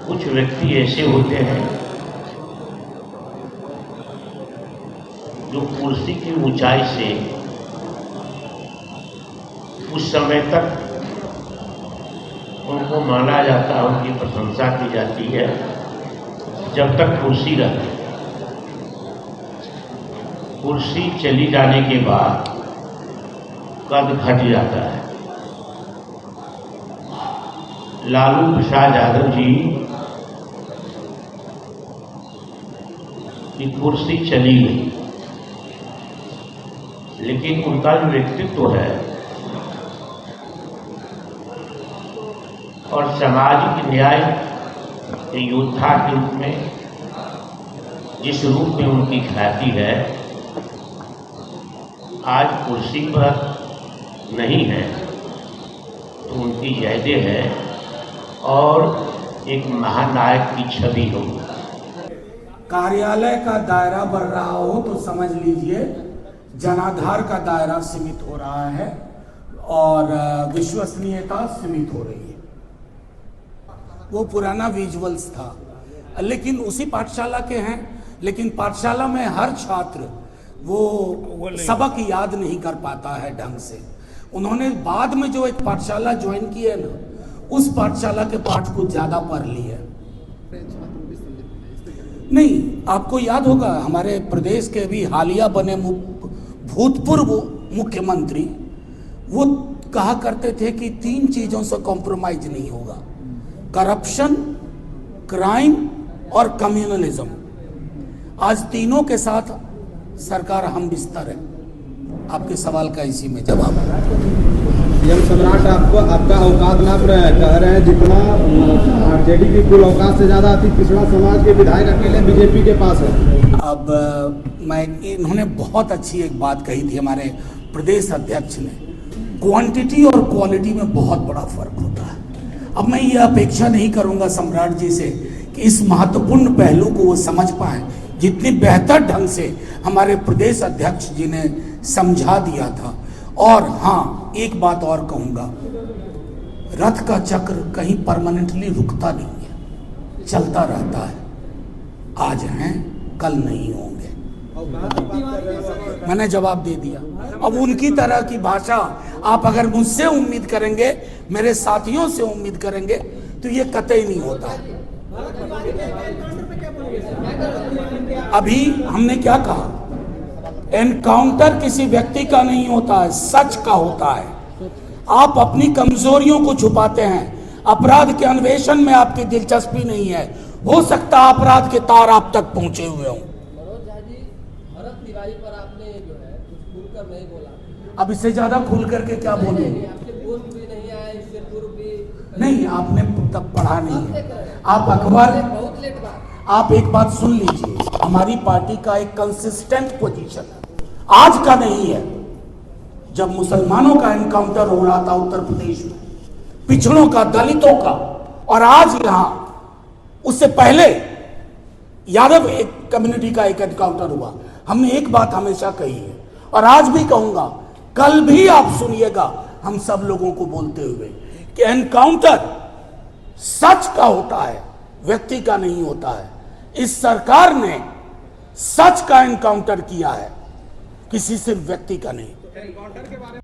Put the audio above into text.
कुछ व्यक्ति ऐसे होते हैं जो कुर्सी की ऊंचाई से उस समय तक उनको माना जाता है, उनकी प्रशंसा की जाती है जब तक कुर्सी रहती है। कुर्सी चली जाने के बाद कद घट जाता है। लालू प्रसाद यादव जी की कुर्सी चली गई, लेकिन उनका जो व्यक्तित्व है और सामाजिक न्याय के योद्धा के रूप में जिस रूप में उनकी ख्याति है, आज कुर्सी पर नहीं है तो उनकी जयदे है और एक महानायक की छवि होगी। कार्यालय का दायरा बढ़ रहा हो तो समझ लीजिए जनाधार का दायरा सीमित हो रहा है और विश्वसनीयता सीमित हो रही है। वो पुराना विजुअल्स था, लेकिन उसी पाठशाला के हैं, लेकिन पाठशाला में हर छात्र वो सबक याद नहीं कर पाता है ढंग से। उन्होंने बाद में जो एक पाठशाला ज्वाइन की है ना, उस पाठशाला के पाठ को ज्यादा पढ़ ली है। नहीं, आपको याद होगा हमारे प्रदेश के भी हालिया बने भूतपूर्व मुख्यमंत्री वो कहा करते थे कि 3 चीजों से कॉम्प्रोमाइज नहीं होगा, करप्शन, क्राइम और कम्युनलिज्म। आज तीनों के साथ सरकार हम बिस्तर है। आपके सवाल का इसी में जवाब है। सीएम सम्राट आपका औकात नाप रहे हैं, कह रहे हैं जितना आरजेडी की कुल औकात से ज्यादा अति पिछड़ा समाज के विधायक अकेले बीजेपी के पास है। अब इन्होंने बहुत अच्छी एक बात कही थी हमारे प्रदेश अध्यक्ष ने, क्वांटिटी और क्वालिटी में बहुत बड़ा फर्क होता है। अब मैं ये अपेक्षा नहीं करूंगा सम्राट जी से कि इस महत्वपूर्ण पहलू को वो समझ पाए जितनी बेहतर ढंग से हमारे प्रदेश अध्यक्ष जी ने समझा दिया था। और हाँ, एक बात और कहूंगा, रथ का चक्र कहीं परमानेंटली रुकता नहीं है, चलता रहता है। आज हैं, कल नहीं होंगे। मैंने जवाब दे दिया। अब उनकी तरह की भाषा आप अगर मुझसे उम्मीद करेंगे, मेरे साथियों से उम्मीद करेंगे, तो ये कतई नहीं होता। अभी हमने क्या कहा, एनकाउंटर किसी व्यक्ति का नहीं होता है, सच का होता है। आप अपनी कमजोरियों को छुपाते हैं, अपराध के अन्वेषण में आपकी दिलचस्पी नहीं है। हो सकता है अपराध के तार आप तक पहुंचे हुए हों। पर आपने जो है कुछ खुलकर नहीं बोला। अब इससे ज्यादा खुल करके क्या बोलूं? आपके पूर्व भी नहीं आए, इससे पूर्व भी नहीं। आपने तब पढ़ा नहीं है, आप अखबार, बहुत लेट बात। आप एक बात सुन लीजिए, हमारी पार्टी का एक कंसिस्टेंट पोजीशन है, आज का नहीं है। जब मुसलमानों का एनकाउंटर हो रहा था उत्तर प्रदेश में, पिछड़ों का, दलितों का, और आज यहां उससे पहले यादव एक कम्युनिटी का एक एनकाउंटर हुआ, हमने एक बात हमेशा कही है और आज भी कहूंगा, कल भी आप सुनिएगा हम सब लोगों को बोलते हुए कि एनकाउंटर सच का होता है, व्यक्ति का नहीं होता है। इस सरकार ने सच का एनकाउंटर किया है, किसी सिर्फ व्यक्ति का नहीं।